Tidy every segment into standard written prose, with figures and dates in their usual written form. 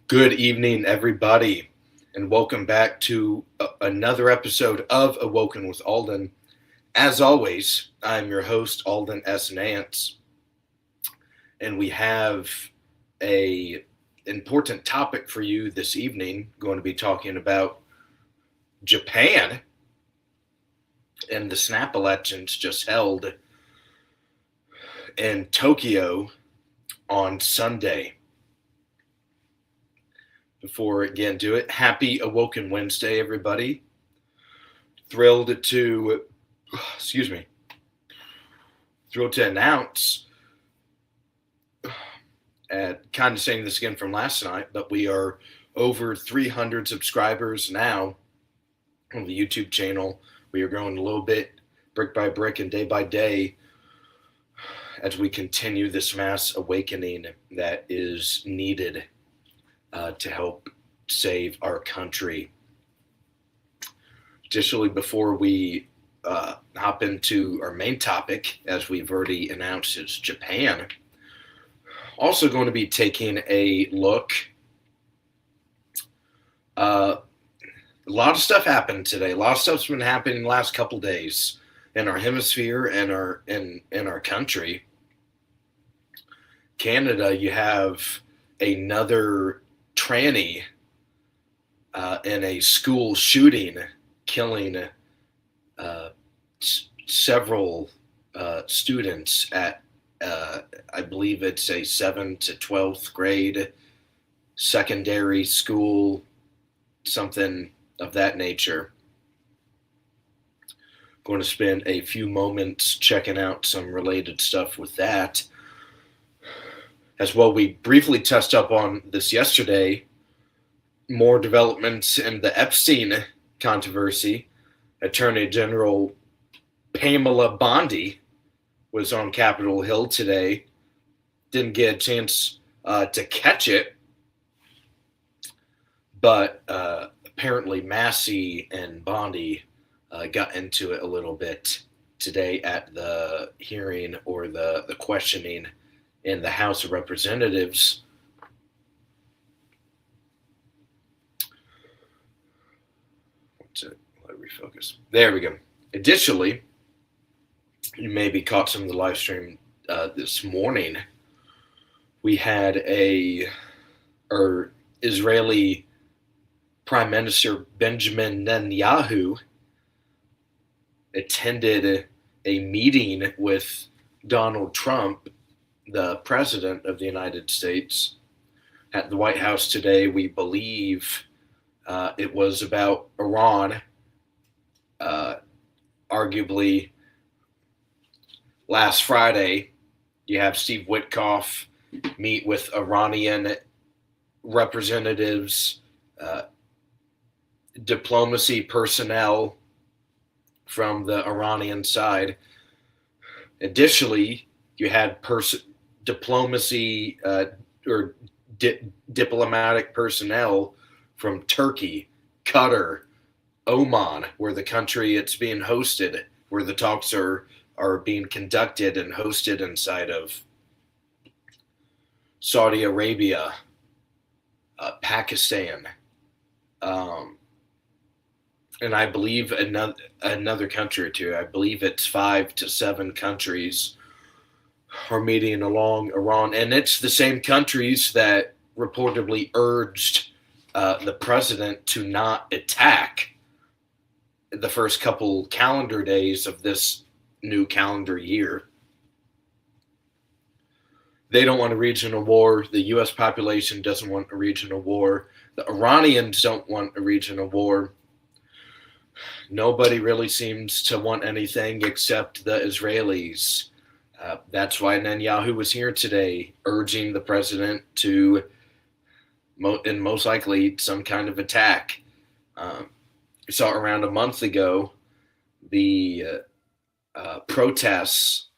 Good evening, everybody, and welcome back to another episode of Awoken with Aulden. As always, I'm your host, Aulden S. Nance, and we have a important topic for you this evening. Going to be talking about Japan and the snap elections just held in Tokyo on Sunday. Before again do it, happy Awoken Wednesday, everybody. Thrilled to announce, kind of saying this again from last night, but we are over 300 subscribers now on the YouTube channel. We are growing a little bit, brick by brick and day by day, as we continue this mass awakening that is needed to help save our country. Additionally, before we hop into our main topic, as we've already announced, is Japan. Also going to be taking a look. A lot of stuff happened today. A lot of stuff's been happening the last couple days in our hemisphere and in our country. Canada, you have another tranny in a school shooting, killing several students at, I believe it's a 7th to 12th grade secondary school, something of that nature. Going to spend a few moments checking out some related stuff with that. As well, we briefly touched up on this yesterday. More developments in the Epstein controversy. Attorney General Pamela Bondi was on Capitol Hill today. Didn't get a chance to catch it, but apparently Massey and Bondi got into it a little bit today at the hearing or the questioning in the House of Representatives. Let me refocus. There we go. Additionally, you maybe caught some of the live stream this morning. We had Israeli Prime Minister Benjamin Netanyahu attended a meeting with Donald Trump, the President of the United States, at the White House today. We believe it was about Iran. Arguably, last Friday, you have Steve Witkoff meet with Iranian representatives, diplomacy personnel from the Iranian side. Additionally, you had diplomacy or diplomatic personnel from Turkey, Qatar, Oman, where the country it's being hosted, where the talks are being conducted and hosted inside of. Saudi Arabia, Pakistan, and I believe another country or two. I believe it's 5 to 7 countries are meeting along Iran, and it's the same countries that reportedly urged the president to not attack the first couple calendar days of this new calendar year. They don't want a regional war. The U.S. population doesn't want a regional war. The Iranians don't want a regional war. Nobody really seems to want anything except the Israelis. That's why Netanyahu was here today, urging the president to, and most likely, some kind of attack. We saw around a month ago the protests.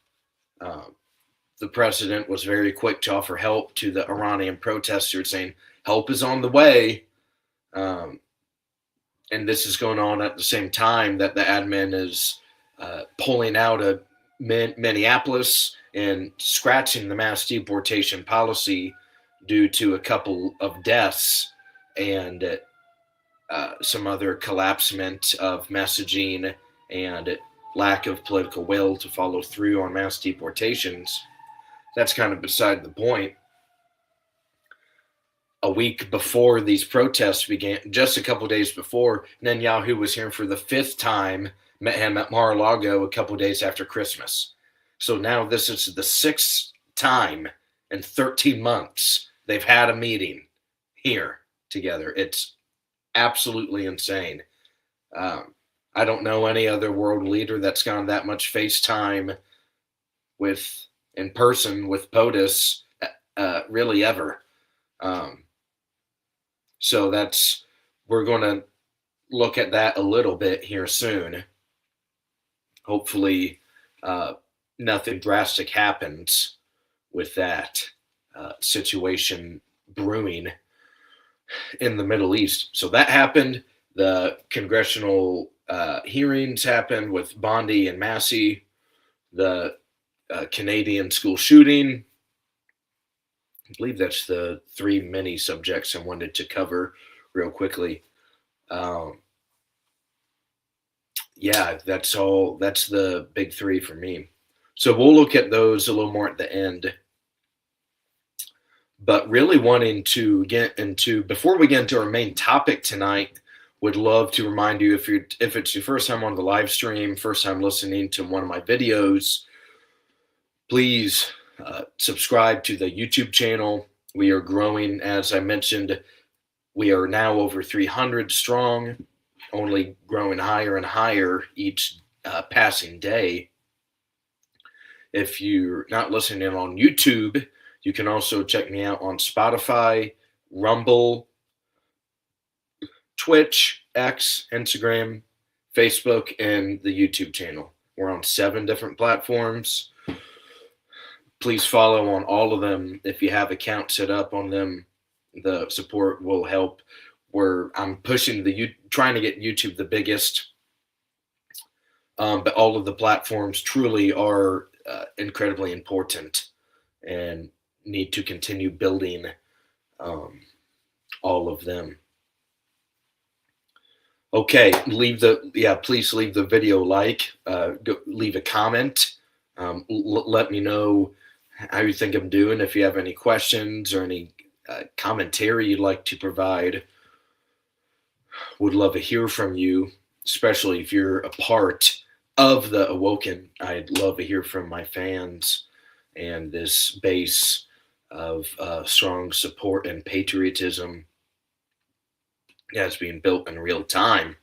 The president was very quick to offer help to the Iranian protesters, saying help is on the way. And this is going on at the same time that the admin is pulling out of Minneapolis and scratching the mass deportation policy due to a couple of deaths and some other collapsement of messaging and lack of political will to follow through on mass deportations. That's kind of beside the point. A week before these protests began, just a couple days before, Netanyahu was here for the fifth time, met him at Mar-a-Lago a couple days after Christmas. So now this is the sixth time in 13 months they've had a meeting here together. It's absolutely insane. I don't know any other world leader that's gone that much FaceTime with in person with POTUS really ever. So we're going to look at that a little bit here soon. Hopefully, nothing drastic happens with that situation brewing in the Middle East. So that happened. The congressional hearings happened with Bondi and Massey, the Canadian school shooting. I believe that's the three mini subjects I wanted to cover real quickly. Yeah, that's all. That's the big three for me. So we'll look at those a little more at the end. But really wanting to get into, before we get into our main topic tonight, would love to remind you, if it's your first time on the live stream, first time listening to one of my videos, please subscribe to the YouTube channel. We are growing, as I mentioned. We are now over 300 strong, only growing higher and higher each passing day. If you're not listening on YouTube, you can also check me out on Spotify, Rumble, Twitch, X, Instagram, Facebook, and the YouTube channel. We're on 7 different platforms. Please follow on all of them. If you have accounts set up on them, the support will help. I'm pushing trying to get YouTube the biggest, but all of the platforms truly are incredibly important and need to continue building all of them. Okay, please leave the video like, leave a comment, let me know how you think I'm doing. If you have any questions or any commentary you'd like to provide, would love to hear from you, especially if you're a part of the Awoken. I'd love to hear from my fans and this base of strong support and patriotism that's being built in real time.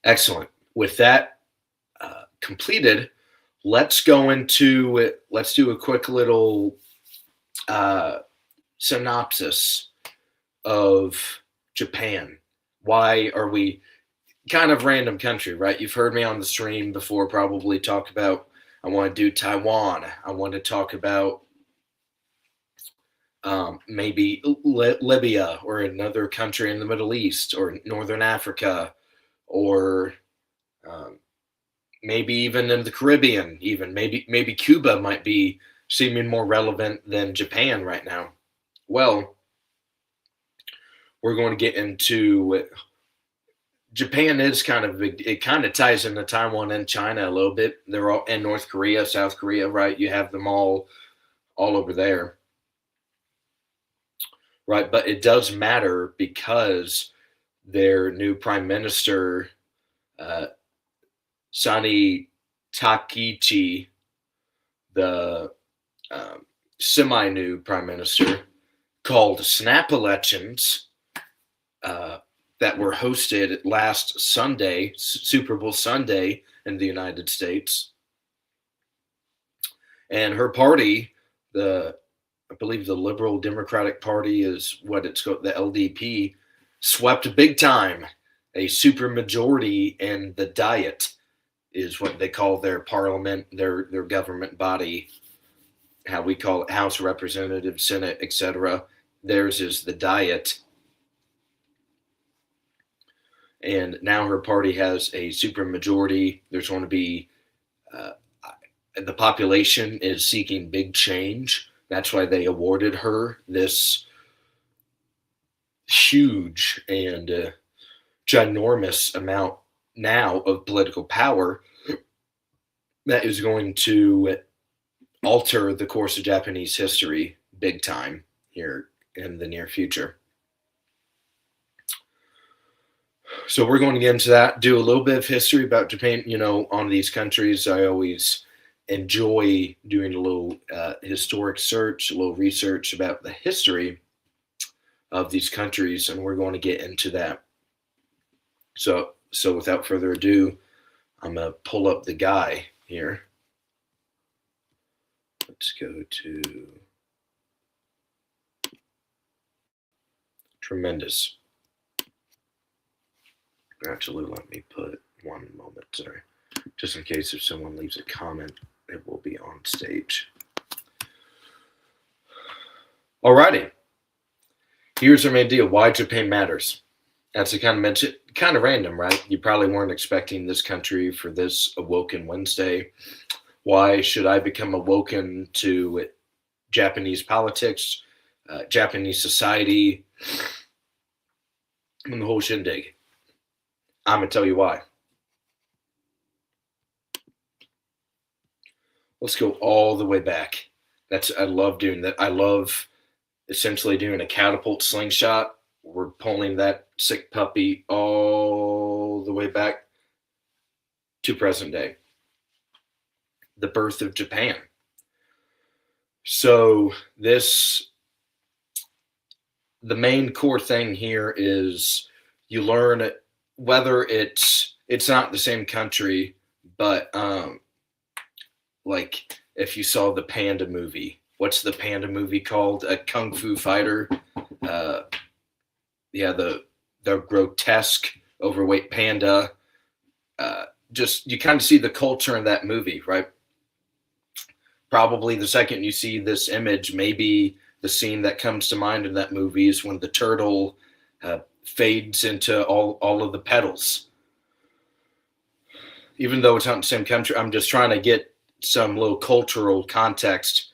Excellent. With that completed, let's do a quick little synopsis of Japan. Why are we kind of random country, right? You've heard me on the stream before probably talk about, I want to do Taiwan. I want to talk about maybe Libya or another country in the Middle East or Northern Africa, or maybe even in the Caribbean. Even maybe Cuba might be seeming more relevant than Japan right now. Well, we're going to get into Japan. Is kind of big. It kind of ties into Taiwan and China a little bit. They're all in North Korea, South Korea, right? You have them all over there. Right, but it does matter because their new prime minister, Sani Takichi, the semi-new prime minister, called snap elections that were hosted last Sunday, Super Bowl Sunday in the United States. And her party, I believe the Liberal Democratic Party is what it's called, the LDP, swept big time. A super majority in the Diet is what they call their parliament, their government body, how we call it, House of Representatives, Senate, etc. Theirs is the Diet. And now her party has a super majority. There's going to be, the population is seeking big change. That's why they awarded her this huge and ginormous amount now of political power that is going to alter the course of Japanese history big time here in the near future. So we're going to get into that, do a little bit of history about Japan, on these countries. I always enjoy doing a little historic search, a little research about the history of these countries, and we're going to get into that. So without further ado, I'm going to pull up the guy here. Let's go to tremendous. Actually, let me put one moment, sorry. Just in case if someone leaves a comment, it will be on stage. Alrighty. Here's our main deal. Why Japan matters. As I kind of mentioned, kind of random, right? You probably weren't expecting this country for this Awoken Wednesday. Why should I become awoken to Japanese politics, Japanese society, and the whole shindig? I'm going to tell you why. Let's go all the way back. I love doing that. I love essentially doing a catapult slingshot. We're pulling that sick puppy all the way back to present day. The birth of Japan. So the main core thing here is you learn whether it's not the same country, but like if you saw the Panda movie, what's the Panda movie called? A Kung Fu Fighter. The grotesque, overweight panda. Just you kind of see the culture in that movie, right? Probably the second you see this image, maybe the scene that comes to mind in that movie is when the turtle fades into all of the petals. Even though it's not in the same country, I'm just trying to get some little cultural context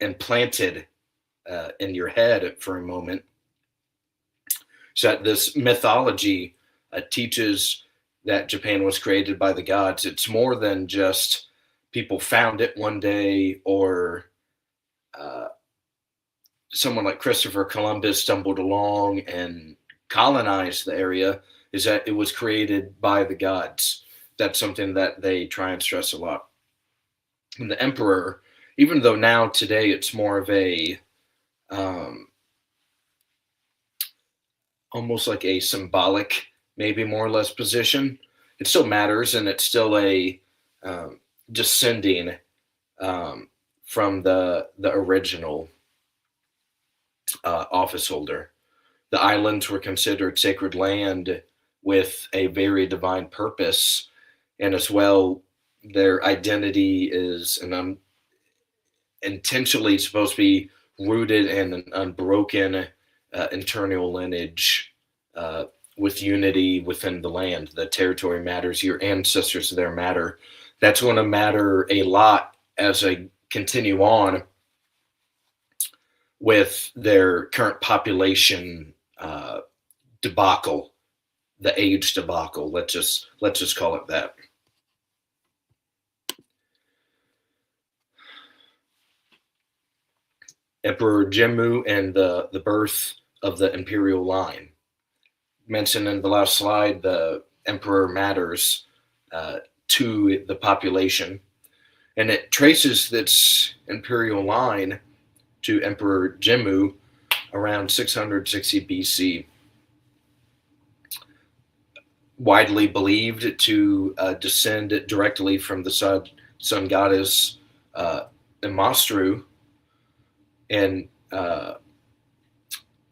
implanted in your head for a moment. So that this mythology teaches that Japan was created by the gods. It's more than just people found it one day or someone like Christopher Columbus stumbled along and colonized the area. Is that it was created by the gods. That's something that they try and stress a lot. And the emperor, even though now today it's more of a almost like a symbolic, maybe more or less position, it still matters, and it's still a descending from the original office holder. The islands were considered sacred land with a very divine purpose, and as well, their identity is intentionally supposed to be rooted in an unbroken internal lineage with unity within the land. The territory matters. Your ancestors there matter. That's going to matter a lot as I continue on with their current population debacle, the age debacle. Let's just call it that. Emperor Jimmu and the birth of the imperial line. Mentioned in the last slide, the emperor matters to the population, and it traces this imperial line to Emperor Jimmu around 660 BC. Widely believed to descend directly from the sun goddess Imastru. And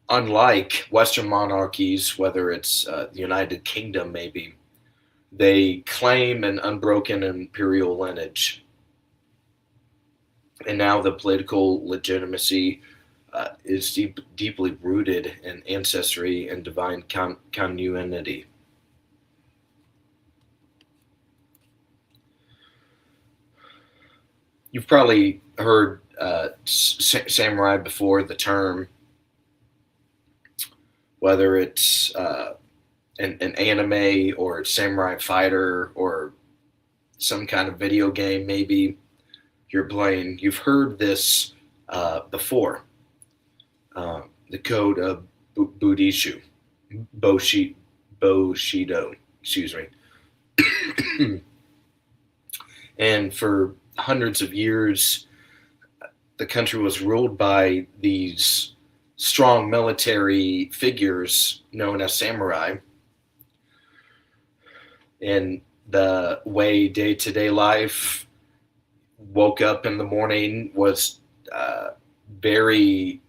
unlike Western monarchies, whether it's the United Kingdom maybe, they claim an unbroken imperial lineage. And now the political legitimacy is deeply rooted in ancestry and divine continuity. You've probably heard samurai before the term, whether it's an anime or samurai fighter or some kind of video game, maybe you're playing. You've heard this before. The code of Budishu, Bushido, excuse me. And for hundreds of years, the country was ruled by these strong military figures known as samurai. And the way day-to-day life woke up in the morning was very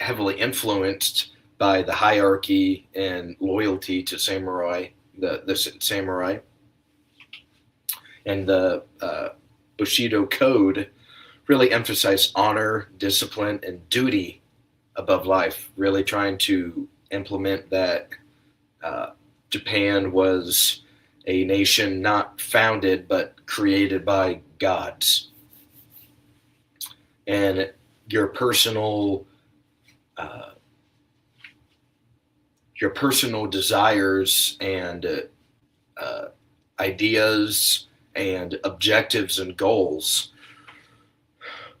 heavily influenced by the hierarchy and loyalty to samurai, the samurai. And the Bushido code really emphasized honor, discipline, and duty above life, really trying to implement that Japan was a nation not founded but created by gods. And your personal desires and ideas and objectives and goals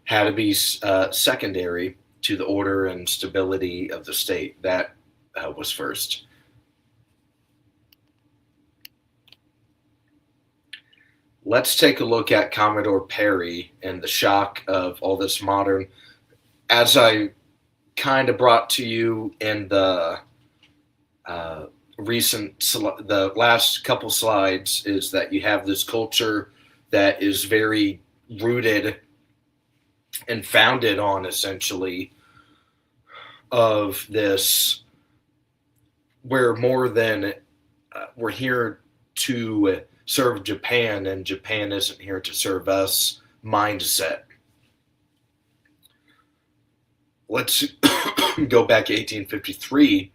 had to be secondary to the order and stability of the state. That was first. Let's take a look at Commodore Perry and the shock of all this modern, as I kind of brought to you in the the last couple slides, is that you have this culture that is very rooted and founded on essentially of this, we're more than we're here to serve Japan and Japan isn't here to serve us mindset. Let's go back to 1853,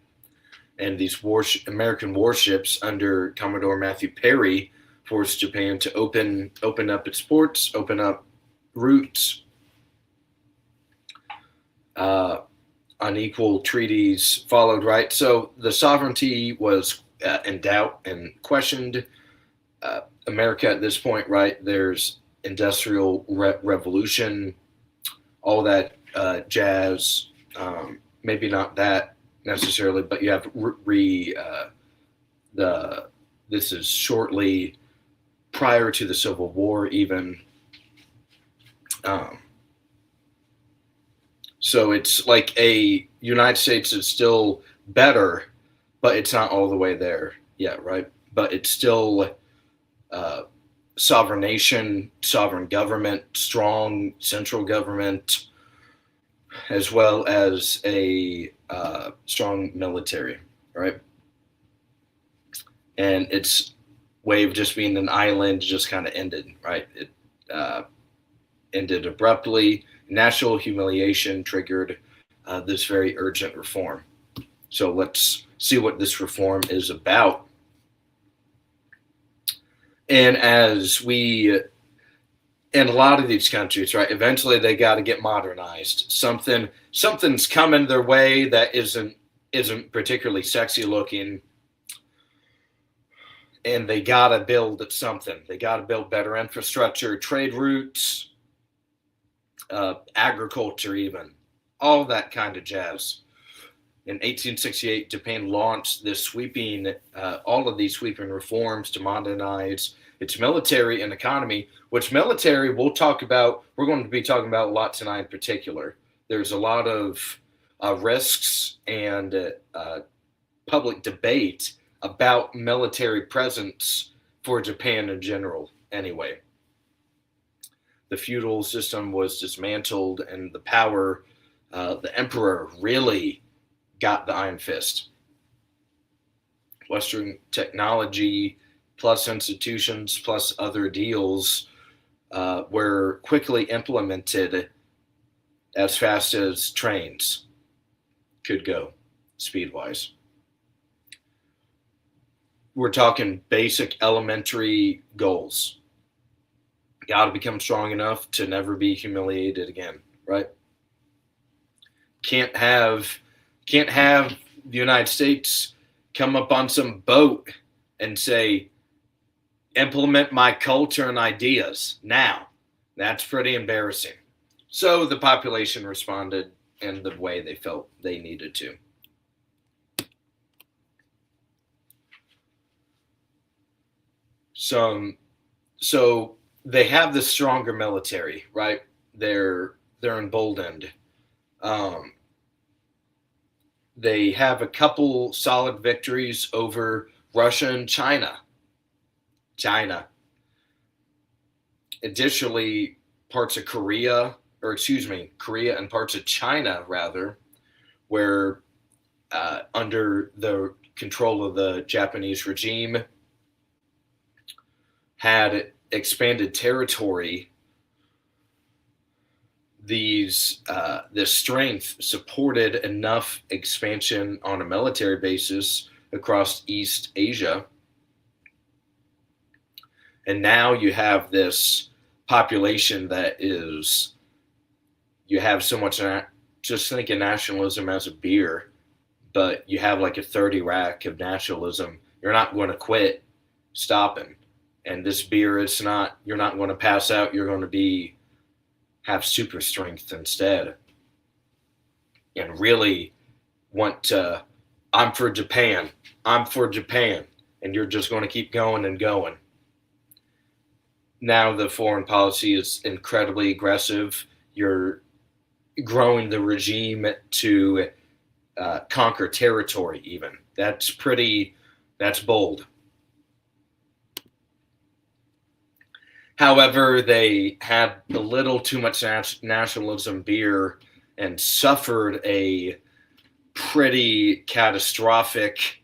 and these American warships under Commodore Matthew Perry forced Japan to open up its ports, open up routes. Unequal treaties followed, right? So the sovereignty was in doubt and questioned. America at this point, right? There's industrial revolution, all that jazz. Maybe not that necessarily, but you have this is shortly prior to the Civil War, even. So it's like a United States is still better, but it's not all the way there yet, right? But it's still sovereign nation, sovereign government, strong central government, as well as a strong military, right? And its way of just being an island just kind of ended, right? It ended abruptly. National humiliation triggered this very urgent reform. So let's see what this reform is about. And as we, in a lot of these countries, right, eventually they got to get modernized. Something's coming their way that isn't particularly sexy looking, and they got to build something. They got to build better infrastructure, trade routes, agriculture, even all that kind of jazz. In 1868, Japan launched this all of these sweeping reforms to modernize its military and economy, which military we're going to be talking about a lot tonight in particular. There's a lot of risks and public debate about military presence for Japan in general anyway. The feudal system was dismantled, and the power, the emperor really got the iron fist. Western technology plus institutions plus other deals were quickly implemented as fast as trains could go speed-wise. We're talking basic elementary goals. Got to become strong enough to never be humiliated again, right? Can't have the United States come up on some boat and say, implement my culture and ideas now. That's pretty embarrassing. So the population responded in the way they felt they needed to. So they have the stronger military, right? They're emboldened. They have a couple solid victories over Russia and China. Additionally, Korea and parts of China, rather, where under the control of the Japanese regime, had expanded territory. This strength supported enough expansion on a military basis across East Asia. And now you have this population that is, you have so much, just think of nationalism as a beer, but you have like a 30 rack of nationalism. You're not going to quit stopping. And this beer, you're not going to pass out. You're going to have super strength instead. And really want to, I'm for Japan. And you're just going to keep going and going. Now the foreign policy is incredibly aggressive. You're growing the regime to conquer territory even. That's bold. However, they had a little too much nationalism beer and suffered a pretty catastrophic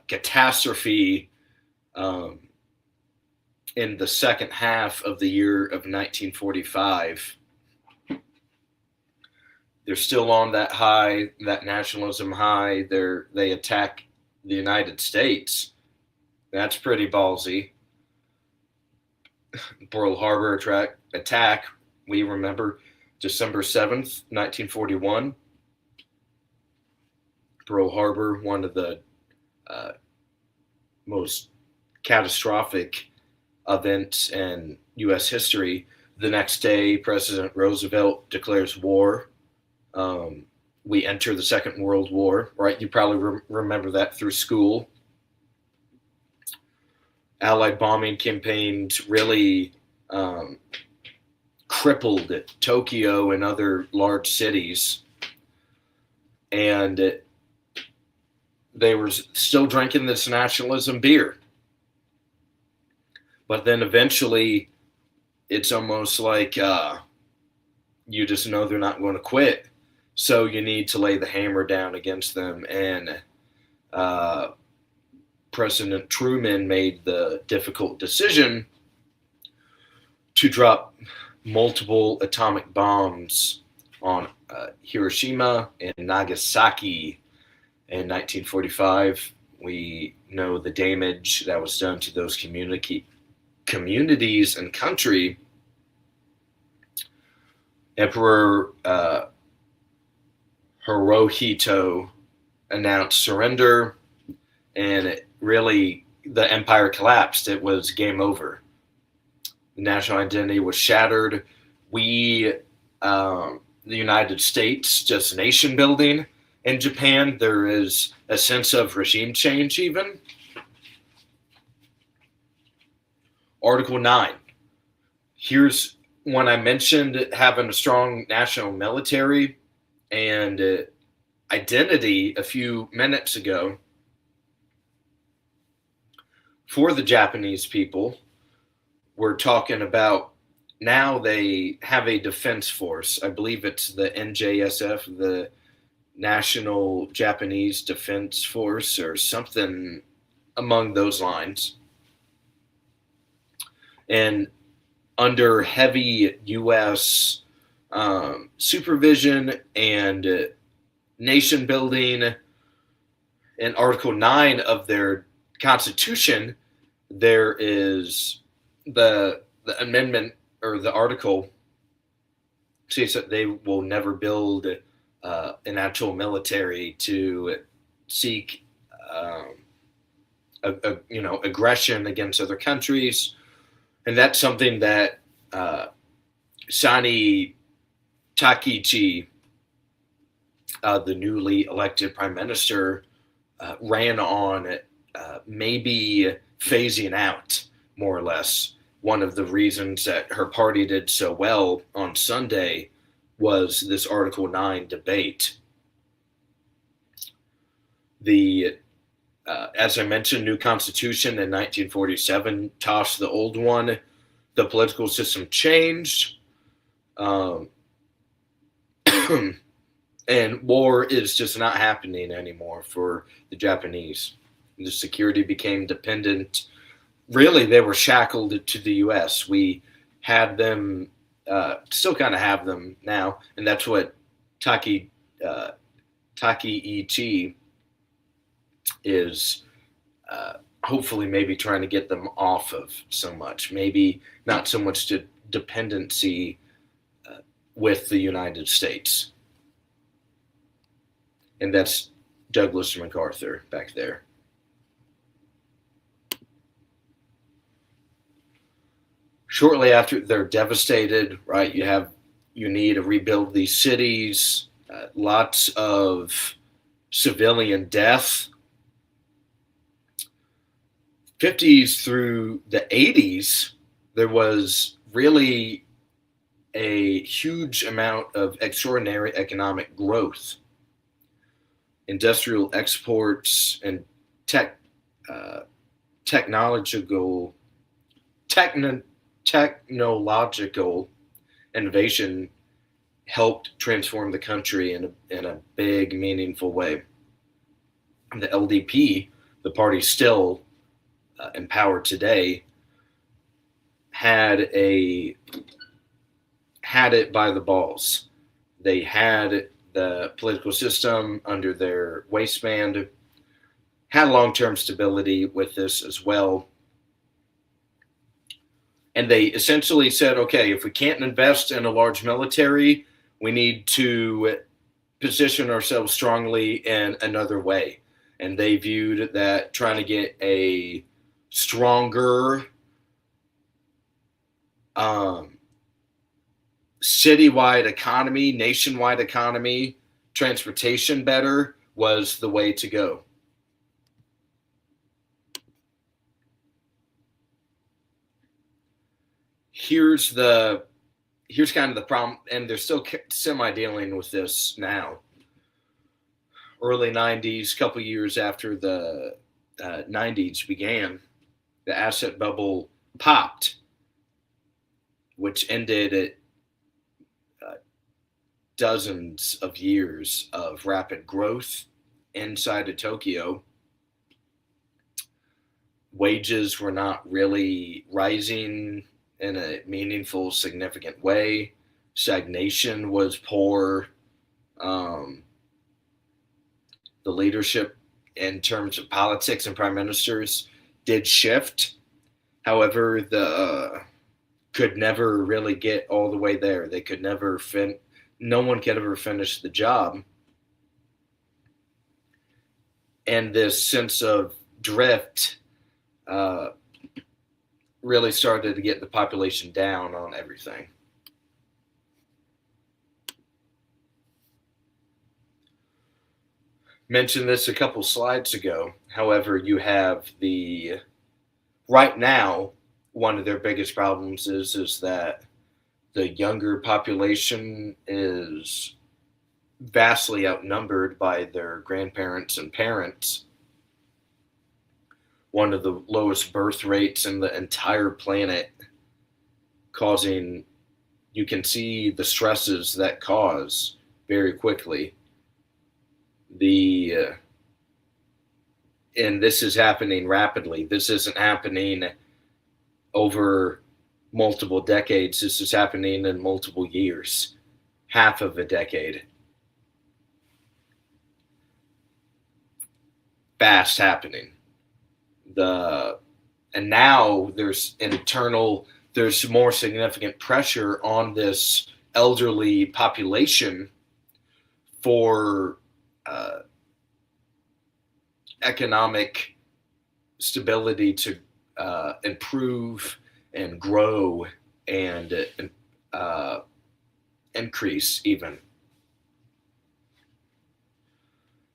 catastrophe in the second half of the year of 1945. They're still on that nationalism high. They attack the United States. That's pretty ballsy. Pearl Harbor attack, we remember December 7th, 1941. Pearl Harbor, one of the most catastrophic events in U.S. history. The next day, President Roosevelt declares war. We enter the Second World War, right? You probably remember that through school. Allied bombing campaigns really crippled Tokyo and other large cities. And they were still drinking this nationalism beer. But then eventually, it's almost like you just know they're not going to quit. So you need to lay the hammer down against them. And President Truman made the difficult decision to drop multiple atomic bombs on Hiroshima and Nagasaki in 1945. We know the damage that was done to those communities and country. Emperor Hirohito announced surrender, and really the empire collapsed. It was game over. The national identity was shattered. The United States, just nation building. In Japan, there is a sense of regime change even. Article 9. Here's when I mentioned having a strong national military and identity a few minutes ago. For the Japanese people, we're talking about now they have a defense force. I believe it's the NJSF, the National Japanese Defense Force, or something among those lines. And under heavy U.S. supervision and nation building, in Article 9 of their Constitution, there is the amendment or the article states that they will never build an actual military to seek aggression against other countries, and that's something that Sani Takichi, the newly elected prime minister, ran on maybe phasing out, more or less. One of the reasons that her party did so well on Sunday was this Article 9 debate. As I mentioned, new constitution in 1947 tossed the old one. The political system changed. And war is just not happening anymore for the Japanese. The security became dependent. Really, they were shackled to the U.S. We had them, still kind of have them now, and that's what Takeichi is hopefully maybe trying to get them off of so much. Maybe not so much to dependency with the United States. And that's Douglas MacArthur back there. Shortly after, they're devastated, right? You need to rebuild these cities, lots of civilian death. 50s through the 80s, there was really a huge amount of extraordinary economic growth. Industrial exports and technological innovation helped transform the country in a big, meaningful way. The LDP, the party still in power today, had it by the balls. They had the political system under their waistband, had long-term stability with this as well. And they essentially said, okay, if we can't invest in a large military, we need to position ourselves strongly in another way. And they viewed that trying to get a stronger citywide economy, nationwide economy, transportation better was the way to go. Here's kind of the problem, and they're still semi-dealing with this now. Early 90s, couple years after the 90s began, the asset bubble popped, which ended at dozens of years of rapid growth inside of Tokyo. Wages were not really rising in a meaningful, significant way. Stagnation was poor. The leadership in terms of politics and prime ministers did shift. However, could never really get all the way there. They could never no one could ever finish the job. And this sense of drift really started to get the population down on everything. Mentioned this a couple slides ago. However, you have right now, one of their biggest problems is that the younger population is vastly outnumbered by their grandparents and parents. One of the lowest birth rates in the entire planet, causing, you can see the stresses that cause very quickly. And this is happening rapidly. This isn't happening over multiple decades. This is happening in multiple years, half of a decade. Fast happening. And now there's more significant pressure on this elderly population for economic stability to improve and grow and increase even.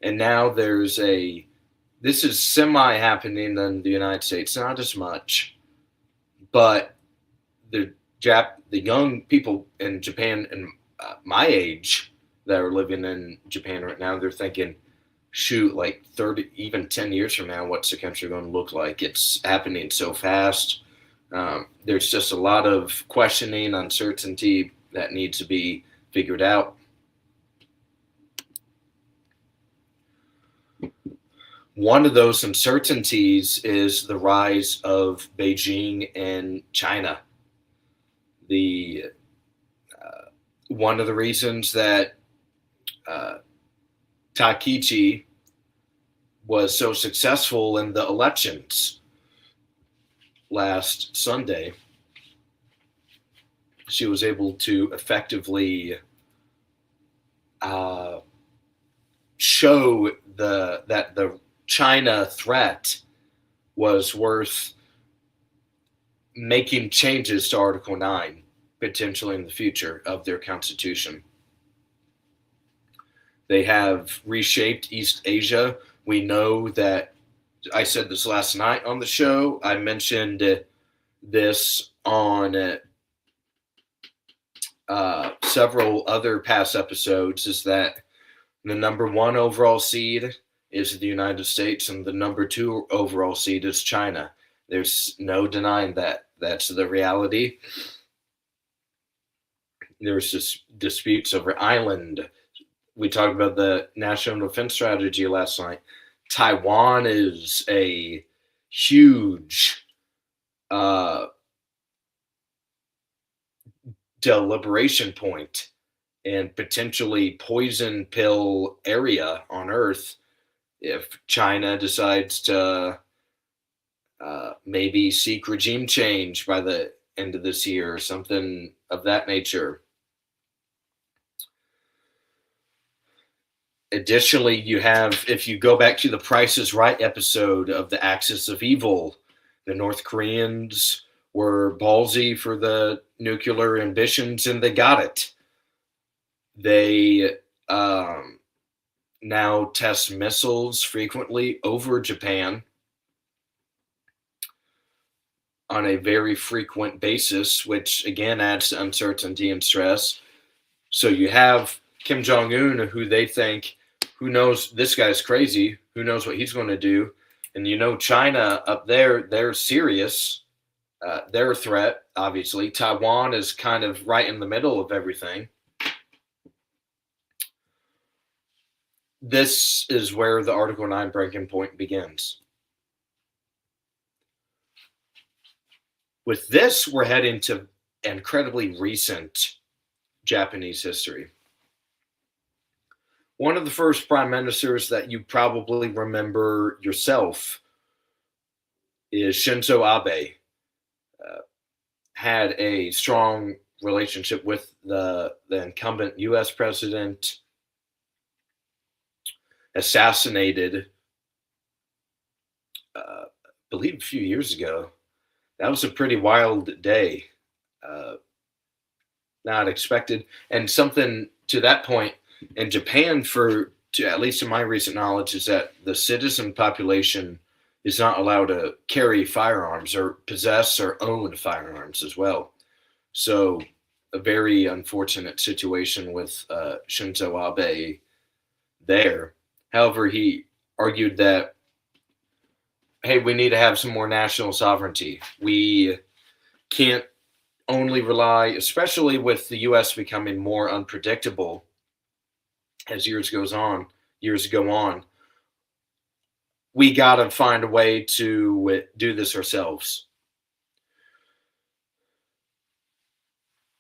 And now this is semi happening in the United States, not as much, but the young people in Japan and my age that are living in Japan right now, they're thinking, shoot, like 30, even 10 years from now, what's the country going to look like? It's happening so fast. There's just a lot of questioning, uncertainty that needs to be figured out. One of those uncertainties is the rise of Beijing and China. One of the reasons that Takichi was so successful in the elections last Sunday, she was able to effectively show that the China threat was worth making changes to Article 9, potentially in the future, of their constitution. They have reshaped East Asia. We know that, I said this last night on the show, I mentioned this on several other past episodes, is that the number one overall seed is the United States and the number two overall seed is China. There's no denying that. That's the reality. There's just disputes over island. We talked about the national defense strategy last night. Taiwan is a huge deliberation point and potentially poison pill area on Earth if China decides to maybe seek regime change by the end of this year or something of that nature. Additionally, you have, if you go back to the Price is Right episode of The Axis of Evil, the North Koreans were ballsy for the nuclear ambitions and they got it. They now test missiles frequently over Japan on a very frequent basis, which again adds to uncertainty and stress. So you have Kim Jong-un, who they think, who knows, this guy's crazy, who knows what he's going to do. And you know, China up there, they're serious. They're a threat, obviously. Taiwan is kind of right in the middle of everything. This is where the Article 9 breaking point begins. With this, we're heading to incredibly recent Japanese history. One of the first prime ministers that you probably remember yourself is Shinzo Abe. Had a strong relationship with the incumbent U.S. president, assassinated, I believe a few years ago. That was a pretty wild day. Not expected. And something to that point in Japan, at least in my recent knowledge, is that the citizen population is not allowed to carry firearms or possess or own firearms as well. So a very unfortunate situation with Shinzo Abe there. However, he argued that, hey, we need to have some more national sovereignty. We can't only rely, especially with the U.S. becoming more unpredictable as years go on. We got to find a way to do this ourselves.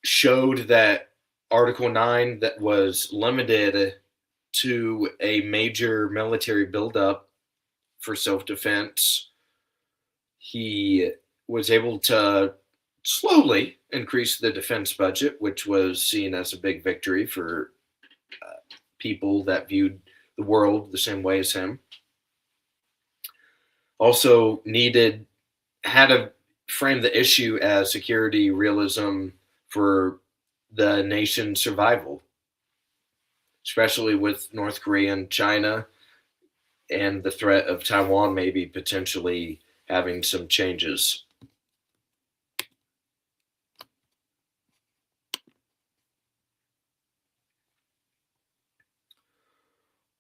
Showed that Article 9 that was limited to a major military buildup for self-defense. He was able to slowly increased the defense budget, which was seen as a big victory for people that viewed the world the same way as him. Also had to frame the issue as security realism for the nation's survival, especially with North Korea and China and the threat of Taiwan maybe potentially having some changes.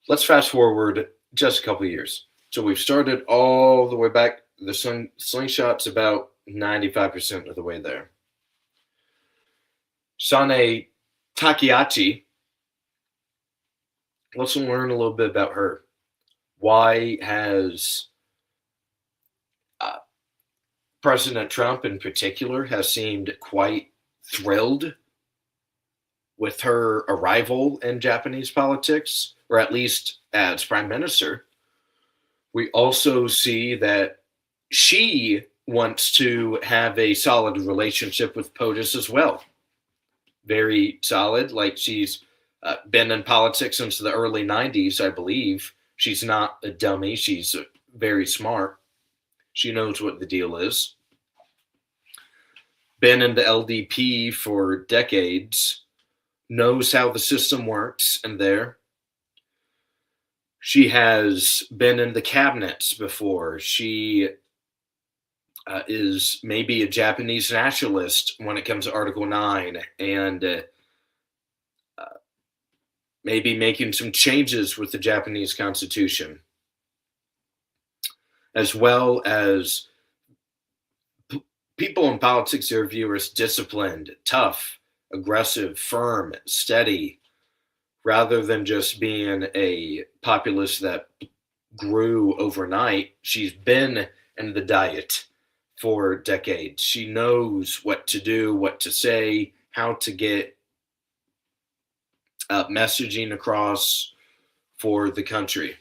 Let's fast forward just a couple of years. So we've started all the way back. The slingshot's about 95% of the way there. Sane Takehachi, let's learn a little bit about her. Why has President Trump in particular has seemed quite thrilled with her arrival in Japanese politics, or at least as prime minister? We also see that she wants to have a solid relationship with POTUS as well. Very solid, like she's been in politics since the early 90s, I believe. She's not a dummy. She's very smart. She knows what the deal is. Been in the LDP for decades, knows how the system works in there. She has been in the cabinets before. She is maybe a Japanese nationalist when it comes to Article 9 and maybe making some changes with the Japanese constitution, as well as people in politics are viewed as disciplined, tough, aggressive, firm, steady, rather than just being a populist that grew overnight. She's been in the diet for decades. She knows what to do, what to say, how to get messaging across for the country.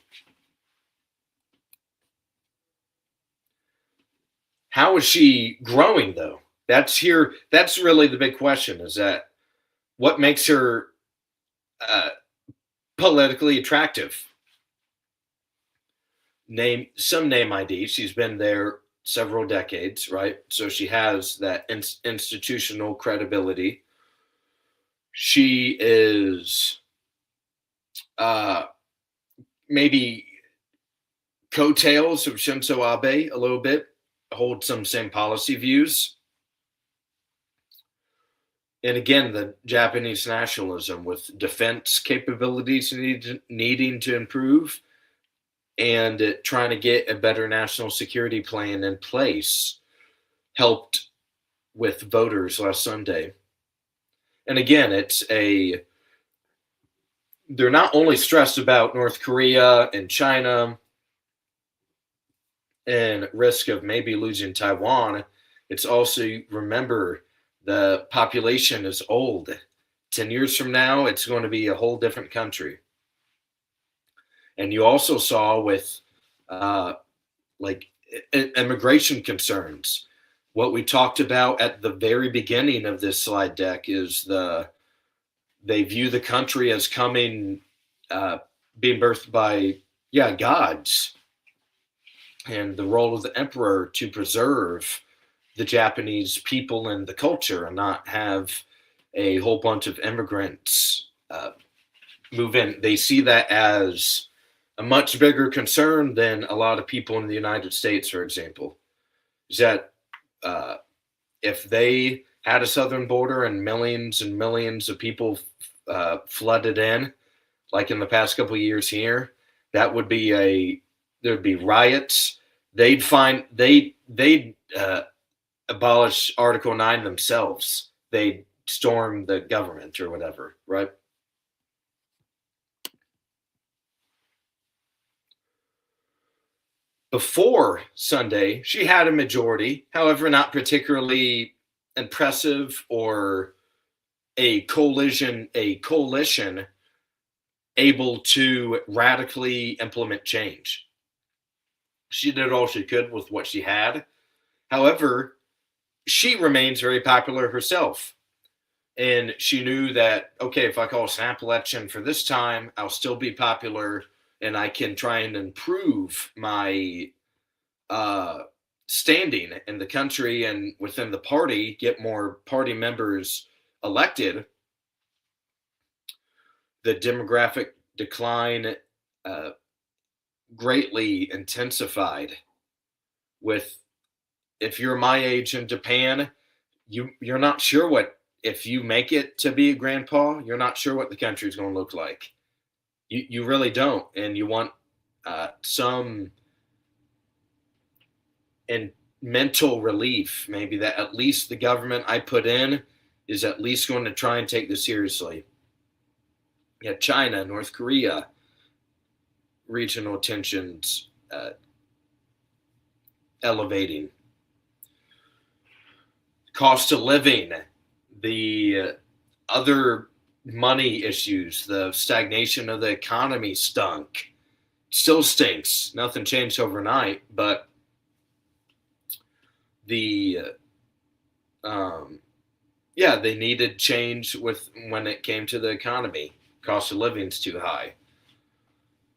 How is she growing, though? That's really the big question, is that what makes her politically attractive? Name ID. She's been there several decades, right? So she has that institutional credibility. She is maybe coattails of Shinzo Abe a little bit, hold some same policy views. And again, the Japanese nationalism with defense capabilities needing to improve and trying to get a better national security plan in place helped with voters last Sunday. And again, they're not only stressed about North Korea and China and risk of maybe losing Taiwan. It's also, remember, the population is old. 10 years from now, it's going to be a whole different country. And you also saw with immigration concerns. What we talked about at the very beginning of this slide deck is they view the country as being birthed by, gods, and the role of the emperor to preserve the Japanese people and the culture and not have a whole bunch of immigrants move in. They see that as a much bigger concern than a lot of people in the United States, for example. Is that if they had a southern border and millions of people flooded in, like in the past couple of years here, that would be there'd be riots. They'd abolish Article 9 themselves. They'd storm the government or whatever, right? Before Sunday, she had a majority, however, not particularly impressive or a coalition able to radically implement change. She did all she could with what she had. However, she remains very popular herself. And she knew that, okay, if I call a snap election for this time, I'll still be popular and I can try and improve my uh, standing in the country and within the party, get more party members elected. The demographic decline uh, greatly intensified with, if you're my age in Japan, you're not sure what, if you make it to be a grandpa, you're not sure what the country's going to look like. You really don't, and you want some and mental relief, maybe that at least the government I put in is at least going to try and take this seriously. Yeah, China, North Korea, regional tensions elevating. Cost of living, the other money issues, the stagnation of the economy stunk. Still stinks. Nothing changed overnight, but the they needed change with when it came to the economy. Cost of living's too high,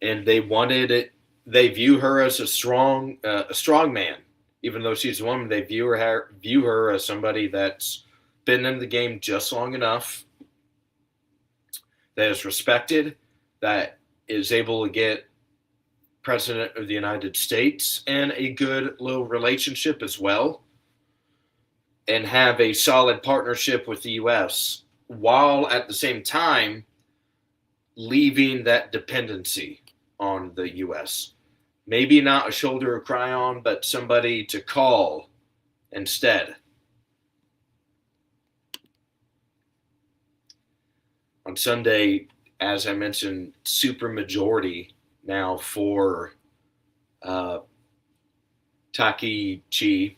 and they wanted it. They view her as a strong man, even though she's a woman. They view her as somebody that's been in the game just long enough, that is respected, that is able to get President of the United States and a good little relationship as well, and have a solid partnership with the U.S. while at the same time leaving that dependency on the U.S. Maybe not a shoulder to cry on, but somebody to call instead. On Sunday, as I mentioned, super majority now for Takichi.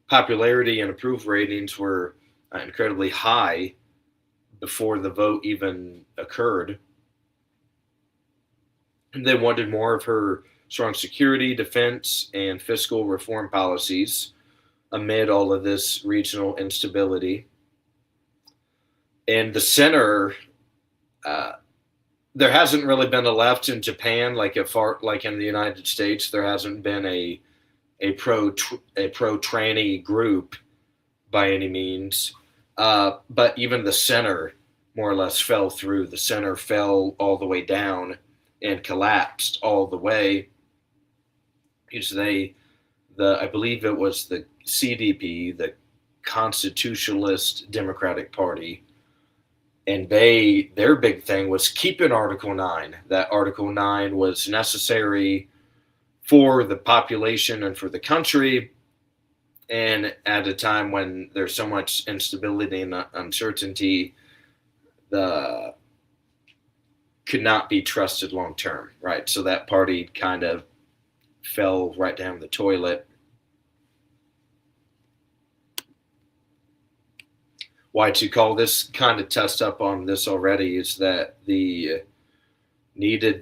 Popularity and approval ratings were incredibly high before the vote even occurred. And they wanted more of her strong security, defense, and fiscal reform policies amid all of this regional instability. And the center, there hasn't really been a left in Japan like in the United States. There hasn't been a pro-tranny group by any means. But even the center more or less fell through. The center fell all the way down and collapsed all the way. Because I believe it was the CDP, the Constitutionalist Democratic Party, and their big thing was keeping Article 9. That Article 9 was necessary for the population and for the country, and at a time when there's so much instability and uncertainty, could not be trusted long term, right? So that party kind of fell right down the toilet. Why to call this kind of test up on this already is that needed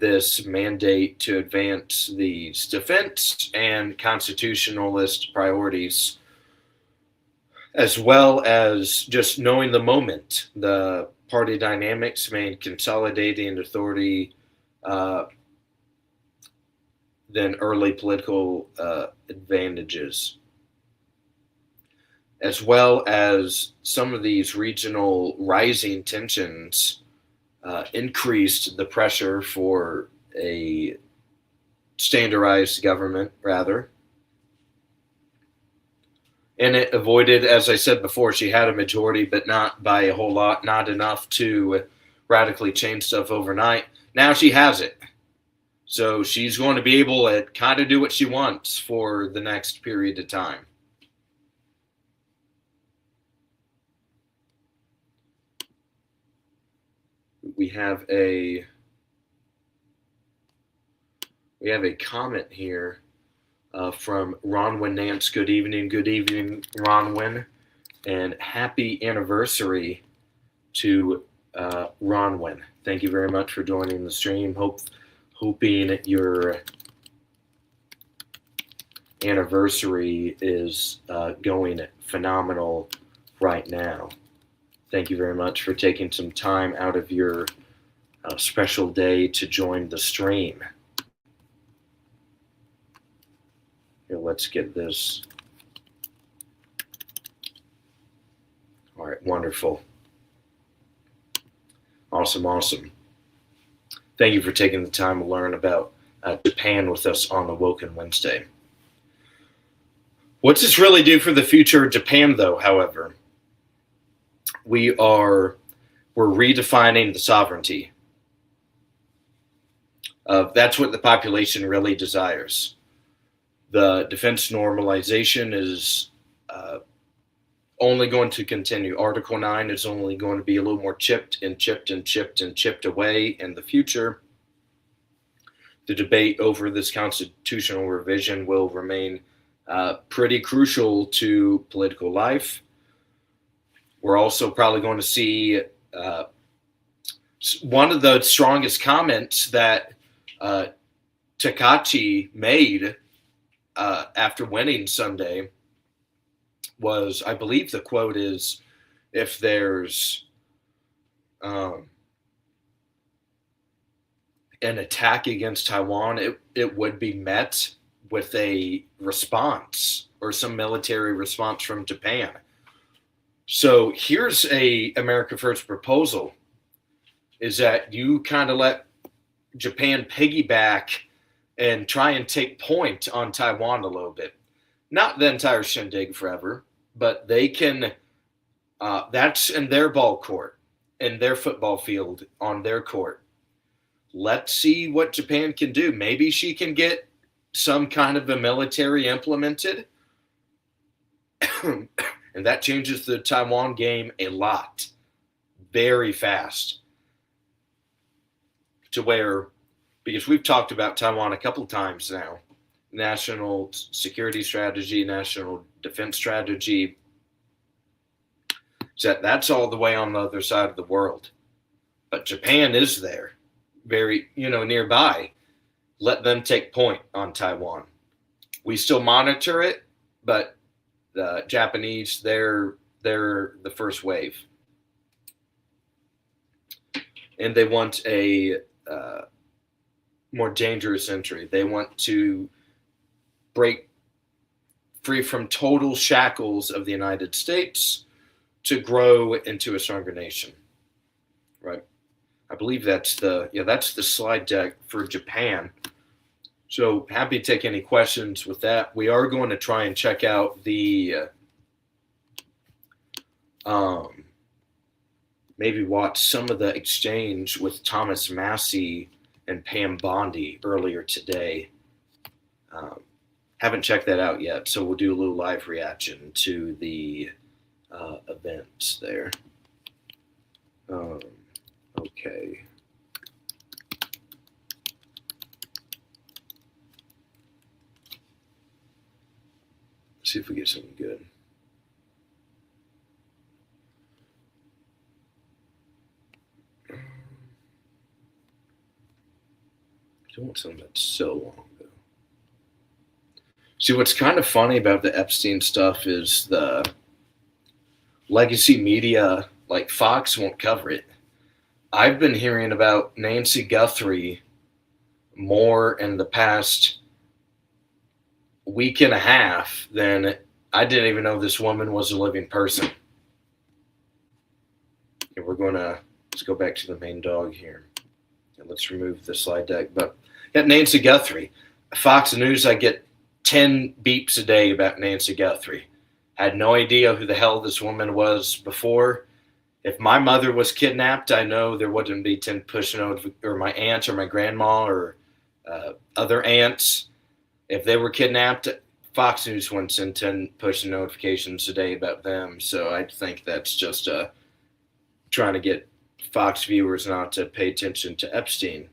this mandate to advance these defense and constitutionalist priorities, as well as just knowing the moment. The party dynamics made consolidating authority than early political advantages, as well as some of these regional rising tensions increased the pressure for a standardized government, rather. And it avoided, as I said before, she had a majority, but not by a whole lot, not enough to radically change stuff overnight. Now she has it. So she's going to be able to kind of do what she wants for the next period of time. We have a comment here from Ronwin Nance. Good evening, Ronwin, and happy anniversary to Ronwin. Thank you very much for joining the stream. Hoping your anniversary is going phenomenal right now. Thank you very much for taking some time out of your special day to join the stream. Here, let's get this. All right, wonderful. Awesome. Thank you for taking the time to learn about Japan with us on Awoken Wednesday. What's this really do for the future of Japan, though, however? We're redefining the sovereignty. That's what the population really desires. The defense normalization is only going to continue. Article 9 is only going to be a little more chipped away in the future. The debate over this constitutional revision will remain pretty crucial to political life. We're also probably going to see one of the strongest comments that Takachi made after winning Sunday was, I believe the quote is, if there's an attack against Taiwan, it would be met with a response or some military response from Japan. So here's a America First proposal, is that you kind of let Japan piggyback and try and take point on Taiwan a little bit. Not the entire shindig forever, but they can, that's in their ball court, in their football field, on their court. Let's see what Japan can do. Maybe she can get some kind of a military implemented. And that changes the Taiwan game a lot, very fast. To where, because we've talked about Taiwan a couple of times now, national security strategy, national defense strategy, that's all the way on the other side of the world. But Japan is there, very, nearby. Let them take point on Taiwan. We still monitor it, but the Japanese, they're the first wave. And they want a more dangerous entry. They want to break free from total shackles of the United States to grow into a stronger nation, right? I believe that's the slide deck for Japan. So happy to take any questions with that. We are going to try and check out the maybe watch some of the exchange with Thomas Massey and Pam Bondi earlier today. Haven't checked that out yet, so we'll do a little live reaction to the events there. Okay. See if we get something good. I don't want something that's so long, though. See, what's kind of funny about the Epstein stuff is the legacy media, like Fox, won't cover it. I've been hearing about Nancy Guthrie more in the past week and a half than I didn't even know this woman was a living person. And let's go back to the main dog here. And let's remove the slide deck. But got Nancy Guthrie. Fox News, I get 10 beeps a day about Nancy Guthrie. Had no idea who the hell this woman was before. If my mother was kidnapped, I know there wouldn't be 10 push notifications, or my aunt or my grandma or other aunts. If they were kidnapped, Fox News wouldn't send 10 push notifications a day about them. So I think that's just trying to get Fox viewers not to pay attention to Epstein.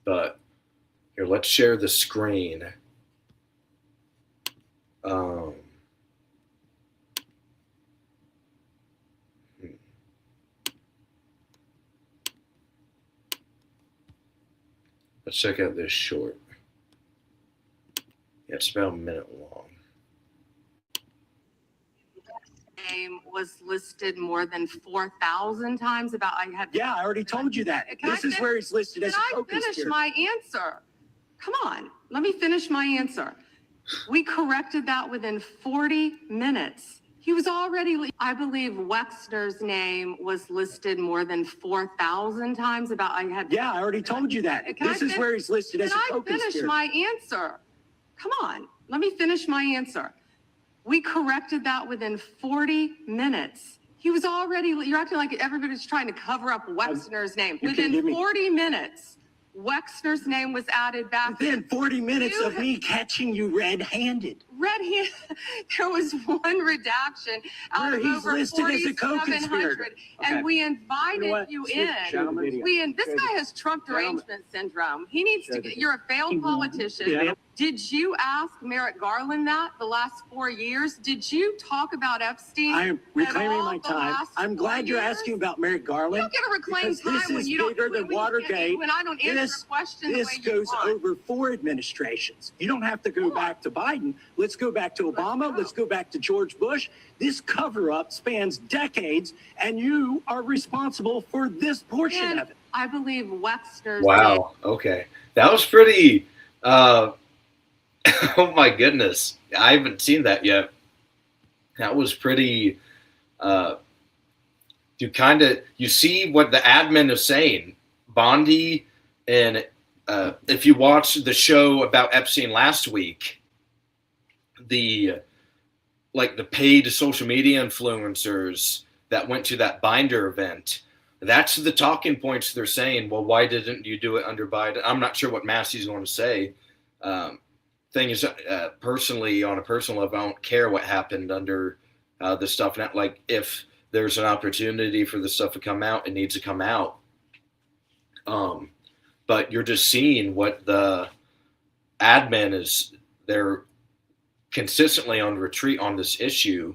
But here, let's share the screen. Let's check out this short. Yeah, it's about a minute long. name was listed more than 4,000 times about I had. Yeah, I already told you that. This is where he's listed as a co-conspirator. Can I finish my answer? Come on, let me finish my answer. We corrected that within 40 minutes. He was already, I believe Wexner's name was listed more than 4,000 times about I had. Yeah, I already told you that. This is where he's listed as a co-conspirator. Can I finish my answer? Come on, let me finish my answer. We corrected that within 40 minutes. He was already, you're acting like everybody's trying to cover up Wexner's name. Within 40 minutes, Wexner's name was added back. Within 40 minutes of me catching you red-handed. Red-handed, there was one redaction out of over 4,700, and we invited you in. This guy has Trump derangement syndrome. He needs to get, you're a failed politician. Did you ask Merrick Garland that the last 4 years? Did you talk about Epstein? I am reclaiming my time. I'm glad you're asking about Merrick Garland. You don't get to reclaim time when you don't. This is bigger than Watergate. When I don't answer a question this goes over 4 administrations. You don't have to go back to Biden. Let's go back to Obama. Let's go back to George Bush. This cover-up spans decades, and you are responsible for this portion of it. I believe Wexner's. Wow. Okay. That was pretty. Oh my goodness. I haven't seen that yet. That was pretty. You see what the admin is saying. Bondi, and if you watched the show about Epstein last week, the paid social media influencers that went to that Binder event, that's the talking points they're saying. Well, why didn't you do it under Biden? I'm not sure what Massey's going to say. Thing is, personally, on a personal level, I don't care what happened under the stuff. Not like if there's an opportunity for the stuff to come out, it needs to come out. But you're just seeing what the admin is. They're consistently on retreat on this issue,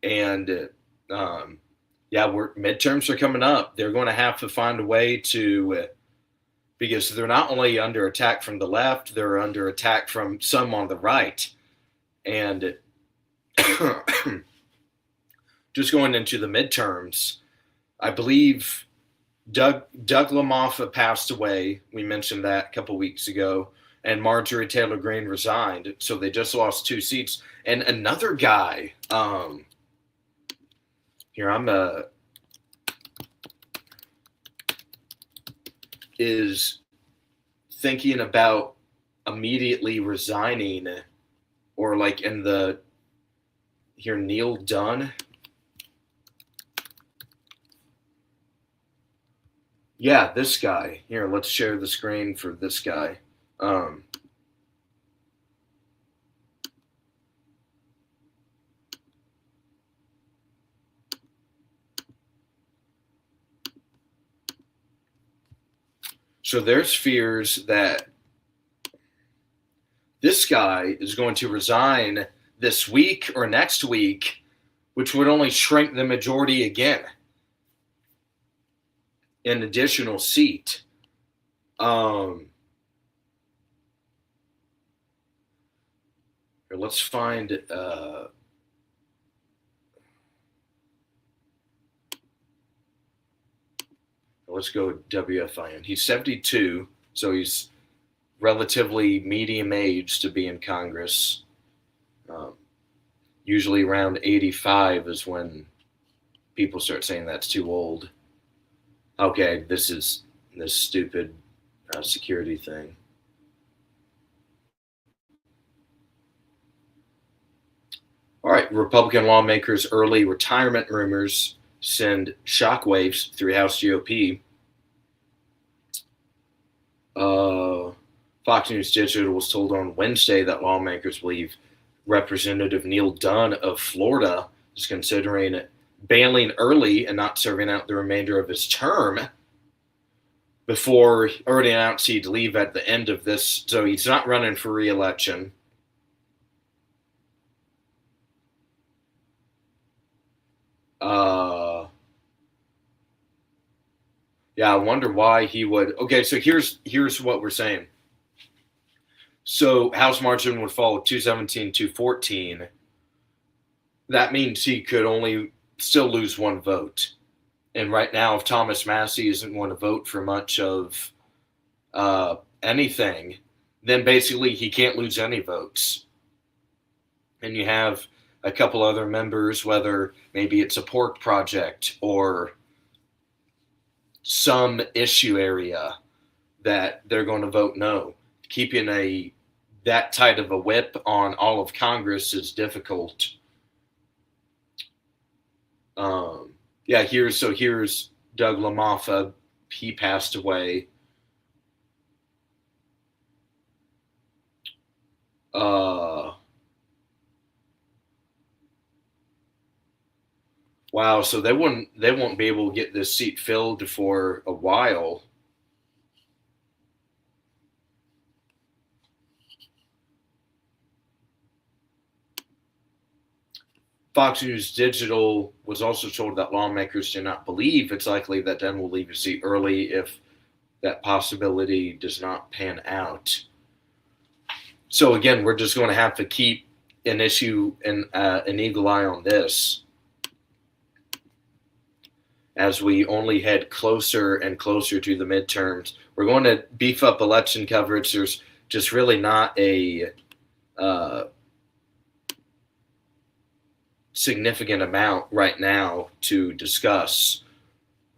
and midterms are coming up. They're going to have to find a way to. Because they're not only under attack from the left, they're under attack from some on the right. And just going into the midterms, I believe Doug LaMoffa passed away. We mentioned that a couple weeks ago. And Marjorie Taylor Greene resigned. So they just lost 2 seats. And another guy, is thinking about immediately resigning, or like Neil Dunn. Yeah, this guy. Here, let's share the screen for this guy. So there's fears that this guy is going to resign this week or next week, which would only shrink the majority again. An additional seat. Let's find. Let's go WFIN. He's 72, so he's relatively medium age to be in Congress. Usually around 85 is when people start saying that's too old. Okay, this is this stupid security thing. All right, Republican lawmakers' early retirement rumors send shockwaves through House GOP. Fox News Digital was told on Wednesday that lawmakers believe Representative Neil Dunn of Florida is considering bailing early and not serving out the remainder of his term before he already announced he'd leave at the end of this. So he's not running for re-election. Yeah, I wonder why he would. Okay, so here's what we're saying. So House margin would fall with 217, 214. that means he could only still lose one vote. And right now, if Thomas Massey isn't going to vote for much of anything, then basically he can't lose any votes. And you have a couple other members, whether maybe it's a pork project or some issue area, that they're going to vote no. Keeping that tight of a whip on all of Congress is difficult. Here's Doug LaMaffa. He passed away. Wow, so they won't be able to get this seat filled for a while. Fox News Digital was also told that lawmakers do not believe it's likely that Den will leave his seat early if that possibility does not pan out. So again, we're just going to have to keep an issue and an eagle eye on this as we only head closer and closer to the midterms. We're going to beef up election coverage. There's just really not a significant amount right now to discuss.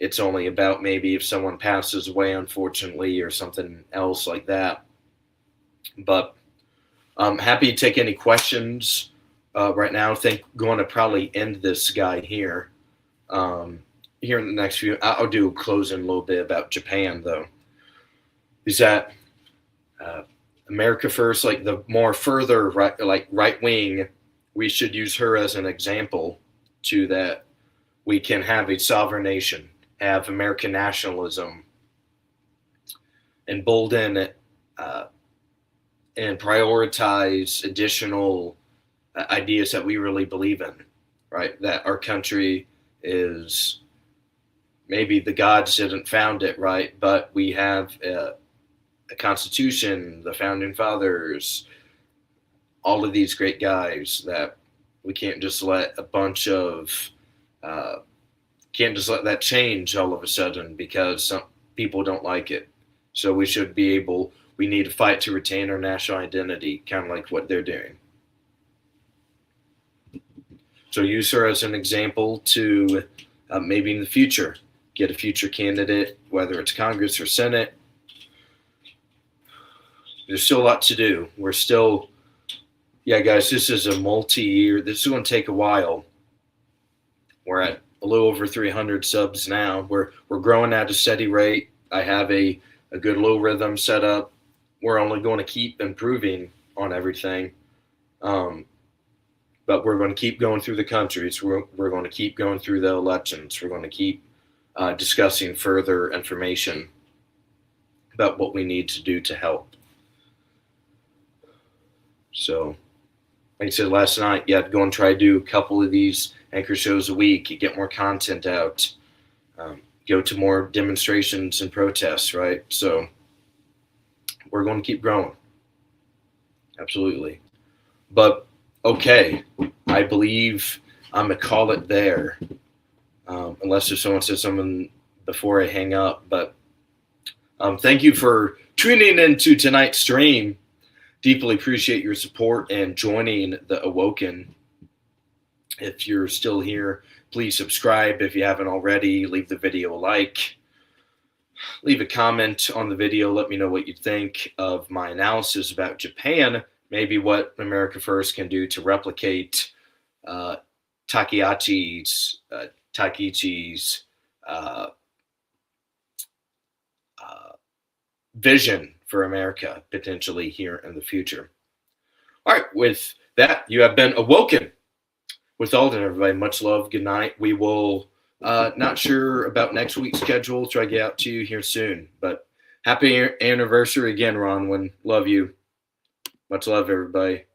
It's only about maybe if someone passes away, unfortunately, or something else like that. But I'm happy to take any questions right now. I think going to probably end this guy here. Here in the next few, I'll do a closing a little bit about Japan, though. Is that America First, like the more further right wing, we should use her as an example to that we can have a sovereign nation, have American nationalism, embolden and prioritize additional ideas that we really believe in, right? That our country is, maybe the gods didn't found it, right? But we have a constitution, the founding fathers, all of these great guys, that we can't just let can't just let that change all of a sudden because some people don't like it. So we need to fight to retain our national identity, kind of like what they're doing. So use her as an example to maybe in the future, get a future candidate, whether it's Congress or Senate. There's still a lot to do. We're still, guys, this is a multi-year. This is going to take a while. We're at a little over 300 subs now. We're growing at a steady rate. I have a good little rhythm set up. We're only going to keep improving on everything. But we're going to keep going through the countries. We're going to keep going through the elections. We're going to keep discussing further information about what we need to do to help. So, like I said last night, go and try to do a couple of these anchor shows a week. You get more content out. Go to more demonstrations and protests, right? So we're going to keep growing. Absolutely. But, okay, I believe I'm going to call it there. Unless if someone says something before I hang up. But thank you for tuning into tonight's stream. Deeply appreciate your support and joining the Awoken. If you're still here, please subscribe if you haven't already. Leave the video a like. Leave a comment on the video. Let me know what you think of my analysis about Japan. Maybe what America First can do to replicate Takeichi's vision for America potentially here in the future. All right, with that, you have been Awoken with Aulden, everybody. Much love. Good night. We will, not sure about next week's schedule. Try to get out to you here soon. But happy anniversary again, Ronwin. Love you. Much love, everybody.